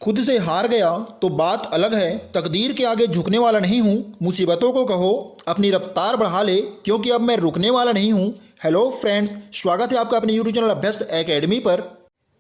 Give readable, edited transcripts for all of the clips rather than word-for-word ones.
खुद से हार गया तो बात अलग है, तकदीर के आगे झुकने वाला नहीं हूँ। मुसीबतों को कहो अपनी रफ्तार बढ़ा ले, क्योंकि अब मैं रुकने वाला नहीं हूँ। हेलो फ्रेंड्स, स्वागत है आपका अपने यूट्यूब चैनल अभ्यस्त एकेडमी पर।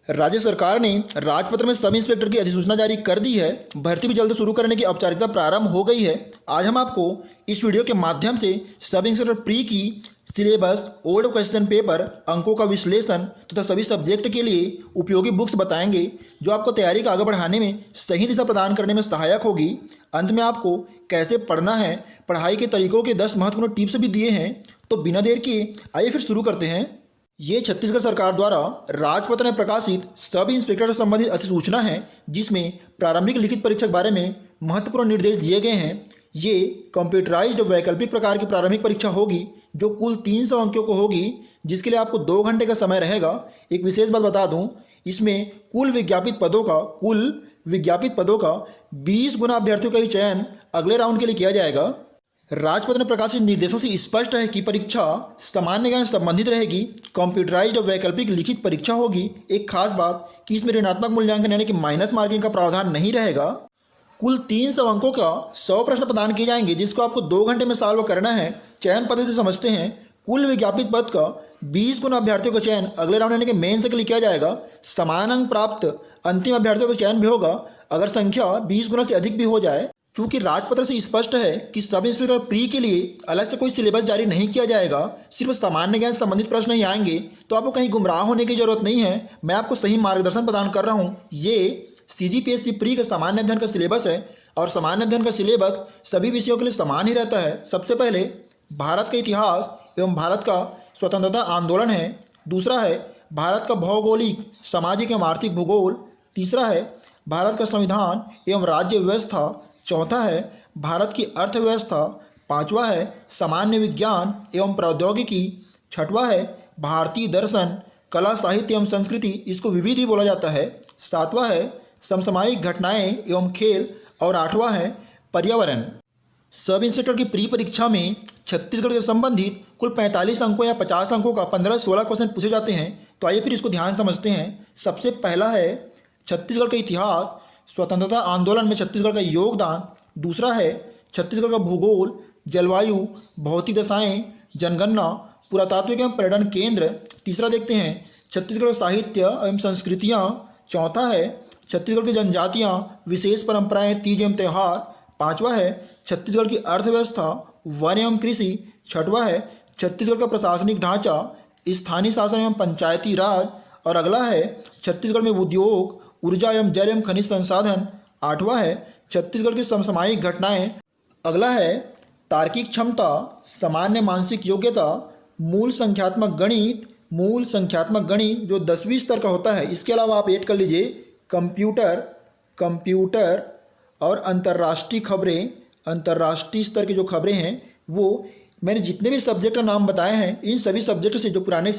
राज्य सरकार ने राजपत्र में सब इंस्पेक्टर की अधिसूचना जारी कर दी है। भर्ती भी जल्द शुरू करने की औपचारिकता प्रारंभ हो गई है। आज हम आपको इस वीडियो के माध्यम से सब इंस्पेक्टर प्री की सिलेबस, ओल्ड क्वेश्चन पेपर, अंकों का विश्लेषण तथा सभी सब्जेक्ट के लिए उपयोगी बुक्स बताएंगे, जो आपको तैयारी को आगे बढ़ाने में सही दिशा प्रदान करने में सहायक होगी। अंत में आपको कैसे पढ़ना है, पढ़ाई के तरीकों के 10 महत्वपूर्ण टिप्स भी दिए हैं। तो बिना देर किए आइए फिर शुरू करते हैं। ये छत्तीसगढ़ सरकार द्वारा राजपत्र में प्रकाशित सब इंस्पेक्टर से संबंधित अधिसूचना है, जिसमें प्रारंभिक लिखित परीक्षा के बारे में महत्वपूर्ण निर्देश दिए गए हैं। ये कंप्यूटराइज्ड वैकल्पिक प्रकार की प्रारंभिक परीक्षा होगी, जो कुल 300 अंकों को होगी, जिसके लिए आपको 2 घंटे का समय रहेगा। एक विशेष बात बता दूं, इसमें कुल विज्ञापित पदों का 20 गुना अभ्यर्थियों का ही चयन अगले राउंड के लिए किया जाएगा। राजपत्र में प्रकाशित निर्देशों से स्पष्ट है कि परीक्षा सामान्य ज्ञान से संबंधित रहेगी, कंप्यूटराइज्ड वैकल्पिक लिखित परीक्षा होगी। एक खास बात कि इसमें ऋणात्मक मूल्यांकन यानी कि माइनस मार्किंग का प्रावधान नहीं रहेगा। कुल 300 अंकों का 100 प्रश्न प्रदान किए जाएंगे, जिसको आपको 2 घंटे में सॉल्व करना है। चयन पद्धति समझते हैं। कुल विज्ञापित पद का 20 गुना अभ्यर्थियों का चयन अगले राउंड यानी कि मेंस के लिए किया जाएगा। समान अंक प्राप्त अंतिम अभ्यर्थियों का चयन भी होगा, अगर संख्या 20 गुना से अधिक भी हो जाए। चूंकि राजपत्र से स्पष्ट है कि सब इंस्पेक्टर प्री के लिए अलग से कोई सिलेबस जारी नहीं किया जाएगा, सिर्फ सामान्य ज्ञान से संबंधित प्रश्न ही आएंगे, तो आपको कहीं गुमराह होने की जरूरत नहीं है। मैं आपको सही मार्गदर्शन प्रदान कर रहा हूँ। ये CGPSC प्री का सामान्य अध्ययन का सिलेबस है, और सामान्य अध्ययन का सिलेबस सभी विषयों के लिए समान ही रहता है। सबसे पहले भारत का इतिहास एवं भारत का स्वतंत्रता आंदोलन है। दूसरा है भारत का भौगोलिक, सामाजिक एवं आर्थिक भूगोल। तीसरा है भारत का संविधान एवं राज्य व्यवस्था। चौथा है भारत की अर्थव्यवस्था। पांचवा है सामान्य विज्ञान एवं प्रौद्योगिकी। छठवा है भारतीय दर्शन, कला, साहित्य एवं संस्कृति, इसको विविध भी बोला जाता है। सातवां है समसामयिक घटनाएं एवं खेल, और आठवां है पर्यावरण। सब इंस्पेक्टर की प्री परीक्षा में छत्तीसगढ़ के संबंधित कुल 45 अंकों या 50 अंकों का 15-16 क्वेश्चन पूछे जाते हैं। तो आइए फिर इसको ध्यान समझते हैं। सबसे पहला है छत्तीसगढ़ का इतिहास, स्वतंत्रता आंदोलन में छत्तीसगढ़ का योगदान। दूसरा है छत्तीसगढ़ का भूगोल, जलवायु, भौतिक दशाएं, जनगणना, पुरातात्विक एवं पर्यटन केंद्र। तीसरा देखते हैं छत्तीसगढ़ साहित्य एवं संस्कृतियाँ। चौथा है छत्तीसगढ़ की जनजातियाँ, विशेष परंपराएं, तीज एवं त्यौहार। पांचवा है छत्तीसगढ़ की अर्थव्यवस्था, वन एवं कृषि। छठवां है छत्तीसगढ़ का प्रशासनिक ढांचा, स्थानीय शासन एवं पंचायती राज। और अगला है छत्तीसगढ़ में उद्योग, ऊर्जा एवं जल एवं खनिज संसाधन। आठवां है छत्तीसगढ़ की समसामयिक घटनाएं। अगला है तार्किक क्षमता, सामान्य मानसिक योग्यता, मूल संख्यात्मक गणित जो 10वीं स्तर का होता है। इसके अलावा आप ऐड कर लीजिए कंप्यूटर और अंतर्राष्ट्रीय खबरें। अंतर्राष्ट्रीय स्तर की जो खबरें हैं, वो मैंने जितने भी सब्जेक्ट का नाम बताए हैं, इन सभी सब्जेक्ट से जो पुराने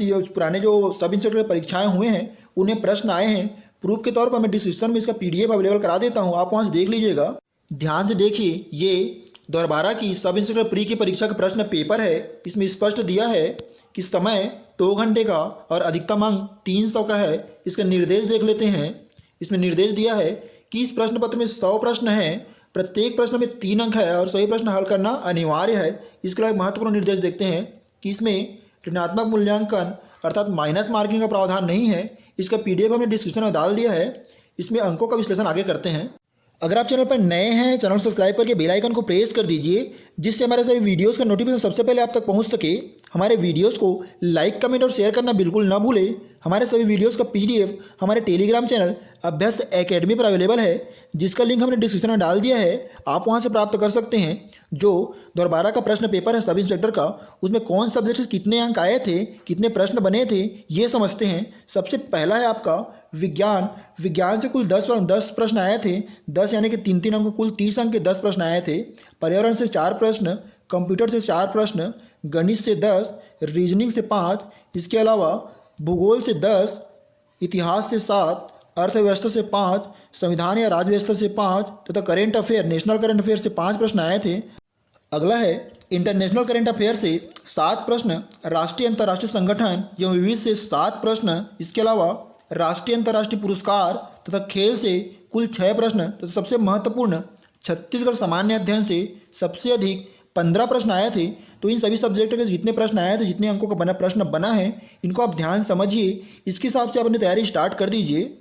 जो सब इंस्पेक्टर परीक्षाएं हुए हैं, उन्हें प्रश्न आए हैं। प्रूफ के तौर पर मैं डिस्क्रिप्शन में इसका PDF अवेलेबल करा देता हूं, आप वहां से देख लीजिएगा। ध्यान से देखिए, ये 2012 की सब इंस्पेक्टर प्री की परीक्षा का प्रश्न पेपर है। इसमें स्पष्ट दिया है कि समय 2 घंटे का और अधिकतम अंक 300 का है। इसका निर्देश देख लेते हैं। इसमें निर्देश दिया है कि इस प्रश्न पत्र में 100 प्रश्न हैं, प्रत्येक प्रश्न में 3 अंक है और सही प्रश्न हल करना अनिवार्य है। इसके लिए महत्वपूर्ण निर्देश देखते हैं कि इसमें ऋणात्मक मूल्यांकन अर्थात माइनस मार्किंग का प्रावधान नहीं है। इसका PDF हमने डिस्क्रिप्शन में डाल दिया है। इसमें अंकों का विश्लेषण आगे करते हैं। अगर आप चैनल पर नए हैं, चैनल सब्सक्राइब करके बेल आइकन को प्रेस कर दीजिए, जिससे हमारे सभी वीडियोस का नोटिफिकेशन सबसे पहले आप तक पहुंच सके। हमारे वीडियोस को लाइक, कमेंट और शेयर करना बिल्कुल ना भूलें। हमारे सभी वीडियोस का PDF हमारे टेलीग्राम चैनल अभ्यस्त एकेडमी पर अवेलेबल है, जिसका लिंक हमने डिस्क्रिप्शन में डाल दिया है। आप वहां से प्राप्त कर सकते हैं। जो 2012 का प्रश्न पेपर है सब इंस्पेक्टर का, उसमें कौन सब्जेक्ट से कितने अंक आए थे, कितने प्रश्न बने थे, ये समझते हैं। सबसे पहला है आपका विज्ञान से कुल 10 प्रश्न आए थे। 10 यानी कि 3-3 अंक, कुल 30 अंक के 10 प्रश्न आए थे। पर्यावरण से 4 प्रश्न, कंप्यूटर से 4 प्रश्न, गणित से 10, रीजनिंग से 5, इसके अलावा भूगोल से 10, इतिहास से 7, अर्थव्यवस्था से 5, संविधान या राज्य व्यवस्था से 5 तथा नेशनल करंट अफेयर से 5 प्रश्न आए थे। अगला है इंटरनेशनल करंट अफेयर से 7 प्रश्न, राष्ट्रीय अंतर्राष्ट्रीय संगठन एवं विविध से 7 प्रश्न, इसके अलावा राष्ट्रीय अंतर्राष्ट्रीय पुरस्कार तथा खेल से कुल 6 प्रश्न तो सबसे महत्वपूर्ण छत्तीसगढ़ सामान्य अध्ययन से सबसे अधिक 15 प्रश्न आए थे। तो इन सभी सब्जेक्ट के जितने प्रश्न आए थे, जितने अंकों का प्रश्न बना है, इनको आप ध्यान समझिए, इसके हिसाब से आप अपनी तैयारी स्टार्ट कर दीजिए।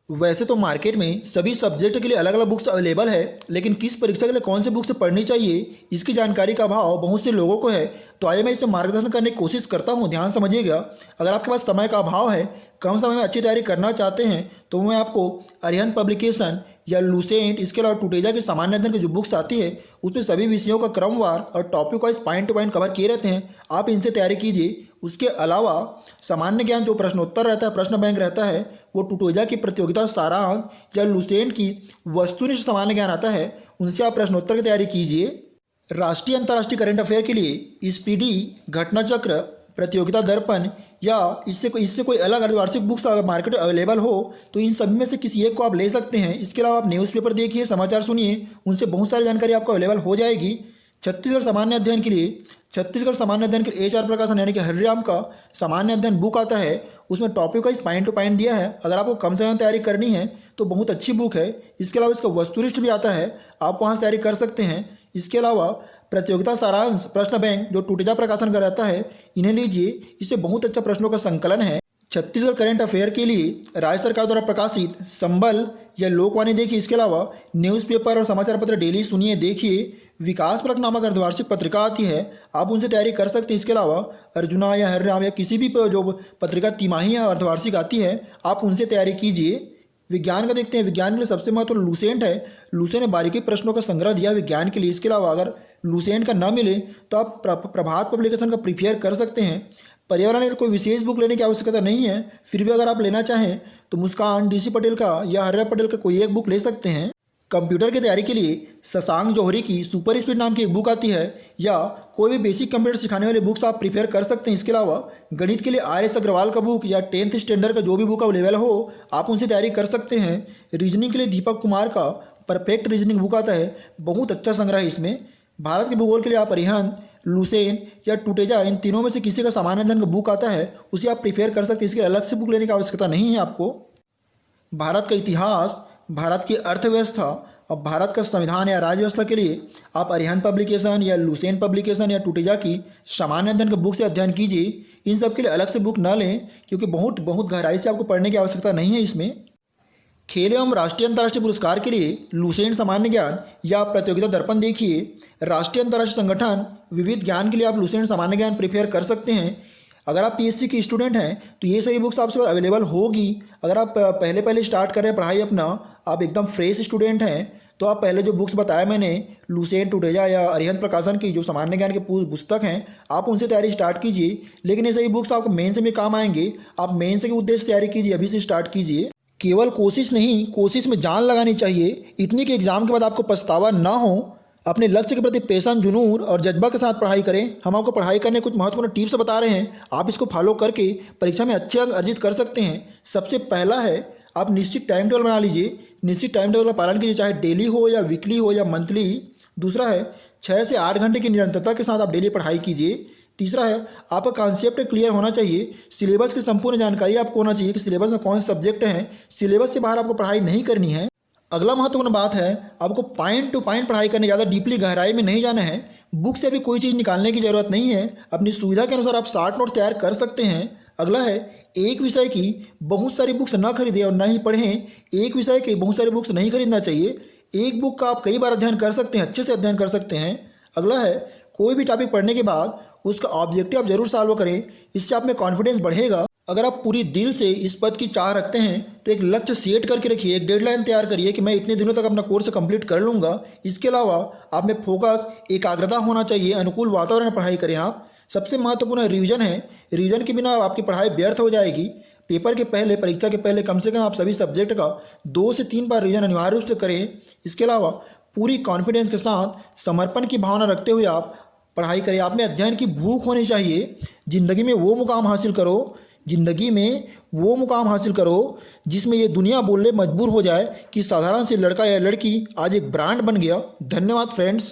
वैसे तो मार्केट में सभी सब्जेक्ट के लिए अलग अलग बुक्स अवेलेबल है, लेकिन किस परीक्षा के लिए कौन से बुक से पढ़नी चाहिए इसकी जानकारी का अभाव बहुत से लोगों को है। तो आइए मैं इसमें मार्गदर्शन करने की कोशिश करता हूं, ध्यान समझिएगा। अगर आपके पास समय का अभाव है, कम समय में अच्छी तैयारी करना चाहते हैं, तो मैं आपको अरिहंत पब्लिकेशन या लुसेंट, इसके अलावा टुटेजा के सामान्य अध्ययन की जो बुक्स आती है उसमें सभी विषयों का क्रमवार और topic wise point two point cover किए रहते हैं, आप इनसे तैयारी कीजिए। उसके अलावा सामान्य ज्ञान जो प्रश्नोत्तर रहता है, प्रश्न बैंक रहता है, वो टुटेजा की प्रतियोगिता सारांश या लुसेंट की वस्तुनिष्ठ सामान्य ज्ञान आता है, उनसे आप प्रश्नोत्तर की तैयारी कीजिए। राष्ट्रीय अंतर्राष्ट्रीय करंट अफेयर के लिए स्पीडी, घटना चक्र, प्रतियोगिता दर्पण या इससे कोई अलग अर्धवार्षिक बुक्स अगर मार्केट में अवेलेबल हो तो इन सभी में से किसी एक को आप ले सकते हैं। इसके अलावा आप न्यूज़पेपर देखिए, समाचार सुनिए, उनसे बहुत सारी जानकारी आपको अवेलेबल हो जाएगी। छत्तीसगढ़ सामान्य अध्ययन के लिए HR प्रकाशन यानी कि हरिराम का सामान्य अध्ययन बुक आता है, उसमें topic wise point two point दिया है। अगर आपको कम समय में तैयारी करनी है तो बहुत अच्छी बुक है। इसके अलावा इसका वस्तुनिष्ठ भी आता है, आप वहाँ से तैयारी कर सकते हैं। इसके अलावा प्रतियोगिता सारांश, प्रश्न बैंक जो टुटेजा प्रकाशन का रहता है, इन्हें लीजिए, इसमें बहुत अच्छा प्रश्नों का संकलन है। छत्तीसगढ़ करंट अफेयर के लिए राज्य सरकार द्वारा प्रकाशित संबल या लोकवाणी देखिए। इसके अलावा न्यूज़पेपर और समाचार पत्र डेली सुनिए, देखिए। विकास परक नामक अर्धवार्षिक पत्रिका आती है, आप उनसे तैयारी कर सकते हैं। इसके अलावा अर्जुना या हरिराम या किसी भी जो पत्रिका तिमाही या अर्धवार्षिक आती है, आप उनसे तैयारी कीजिए। विज्ञान का देखते हैं, विज्ञान के लिए सबसे महत्वपूर्ण लुसेंट है। लुसेंट ने बारीकी प्रश्नों का संग्रह दिया विज्ञान के लिए। इसके अलावा अगर लुसेंट का ना मिले तो आप प्रभात पब्लिकेशन का प्रीफेयर कर सकते हैं। पर्यावरण के कोई विशेष बुक लेने की आवश्यकता नहीं है, फिर भी अगर आप लेना चाहें तो मुस्कान, DC पटेल का या हरिराम पटेल का कोई एक बुक ले सकते हैं। कंप्यूटर की तैयारी के लिए शशांक जौहरी की सुपर स्पीड नाम की एक बुक आती है, या कोई भी बेसिक कंप्यूटर सिखाने वाली बुक्स आप प्रिपेयर कर सकते हैं। इसके अलावा गणित के लिए RS अग्रवाल का बुक या 10th स्टैंडर्ड का जो भी बुक अवेलेबल हो, आप उनसे तैयारी कर सकते हैं। रीजनिंग के लिए दीपक कुमार का परफेक्ट रीजनिंग बुक आता है, बहुत अच्छा संग्रह है इसमें। भारत के भूगोल के लिए आप अरिहंत, लुसेंट या टुटेजा, इन तीनों में से किसी का सामान्य अध्ययन का बुक आता है, उसे आप प्रिपेयर कर सकते हैं। इसके अलग से बुक लेने की आवश्यकता नहीं है आपको। भारत का इतिहास, भारत की अर्थव्यवस्था और भारत का संविधान या राज्य व्यवस्था के लिए आप अरिहंत पब्लिकेशन या लुसेंट पब्लिकेशन या टुटेजा की सामान्य अध्ययन के बुक से अध्ययन कीजिए। इन सब के लिए अलग से बुक ना लें, क्योंकि बहुत गहराई से आपको पढ़ने की आवश्यकता नहीं है इसमें। खेल एवं राष्ट्रीय अंतर्राष्ट्रीय पुरस्कार के लिए लुसेंट सामान्य ज्ञान या प्रतियोगिता दर्पण देखिए। राष्ट्रीय अंतर्राष्ट्रीय संगठन विविध ज्ञान के लिए आप लुसेंट सामान्य ज्ञान प्रिपेयर कर सकते हैं। अगर आप PSC के स्टूडेंट हैं तो ये सही बुक्स आपसे अवेलेबल होगी। अगर आप पहले स्टार्ट कर रहे हैं पढ़ाई अपना, आप एकदम फ्रेश स्टूडेंट हैं, तो आप पहले जो बुक्स बताया मैंने, लुसेंट, टुटेजा या अरिहंत प्रकाशन की जो सामान्य ज्ञान के पुस्तक हैं, आप उनसे तैयारी स्टार्ट कीजिए। लेकिन ये सही बुक्स आपको मेंस में काम आएंगे, आप मेंस के उद्देश्य तैयारी कीजिए, अभी से स्टार्ट कीजिए। केवल कोशिश नहीं, कोशिश में जान लगानी चाहिए, इतनी कि एग्जाम के बाद आपको पछतावा ना हो। अपने लक्ष्य के प्रति पैशन, जुनून और जज्बा के साथ पढ़ाई करें। हम आपको पढ़ाई करने कुछ महत्वपूर्ण टिप्स बता रहे हैं, आप इसको फॉलो करके परीक्षा में अच्छे अंक अर्जित कर सकते हैं। सबसे पहला है, आप निश्चित टाइम टेबल बना लीजिए। निश्चित टाइम टेबल का पालन कीजिए, चाहे डेली हो या वीकली हो या मंथली। दूसरा है, 6 से 8 घंटे की निरंतरता के साथ आप डेली पढ़ाई कीजिए। तीसरा है, आपका कॉन्सेप्ट क्लियर होना चाहिए। सिलेबस की संपूर्ण जानकारी आपको होना चाहिए कि सिलेबस में कौन से सब्जेक्ट हैं। सिलेबस से बाहर आपको पढ़ाई नहीं करनी है। अगला महत्वपूर्ण बात है, आपको पॉइंट टू पॉइंट पढ़ाई करने, ज़्यादा डीपली गहराई में नहीं जाना है। बुक से अभी कोई चीज़ निकालने की ज़रूरत नहीं है, अपनी सुविधा के अनुसार आप शॉर्ट नोट्स तैयार कर सकते हैं। अगला है, एक विषय की बहुत सारी बुक्स ना खरीदें और ना ही पढ़ें। एक विषय की बहुत सारी बुक्स नहीं खरीदना चाहिए। एक बुक का आप कई बार अध्ययन कर सकते हैं, अच्छे से अध्ययन कर सकते हैं। अगला है, कोई भी टॉपिक पढ़ने के बाद उसका ऑब्जेक्टिव आप जरूर सॉल्व करें, इससे आप में कॉन्फिडेंस बढ़ेगा। अगर आप पूरी दिल से इस पद की चाह रखते हैं तो एक लक्ष्य सेट करके रखिए, एक डेडलाइन तैयार करिए कि मैं इतने दिनों तक अपना कोर्स कंप्लीट कर लूँगा। इसके अलावा आप में फोकस, एकाग्रता होना चाहिए, अनुकूल वातावरण में पढ़ाई करें आप। सबसे महत्वपूर्ण रिवीजन है, रिवीजन के बिना आपकी पढ़ाई व्यर्थ हो जाएगी। पेपर के पहले, परीक्षा के पहले कम से कम आप सभी सब्जेक्ट का 2 से 3 बार रिवीजन अनिवार्य रूप से करें। इसके अलावा पूरी कॉन्फिडेंस के साथ, समर्पण की भावना रखते हुए आप पढ़ाई करें। आप में अध्ययन की भूख होनी चाहिए। ज़िंदगी में वो मुकाम हासिल करो, जिसमें ये दुनिया बोलने मजबूर हो जाए कि साधारण से लड़का या लड़की आज एक ब्रांड बन गया। धन्यवाद फ्रेंड्स।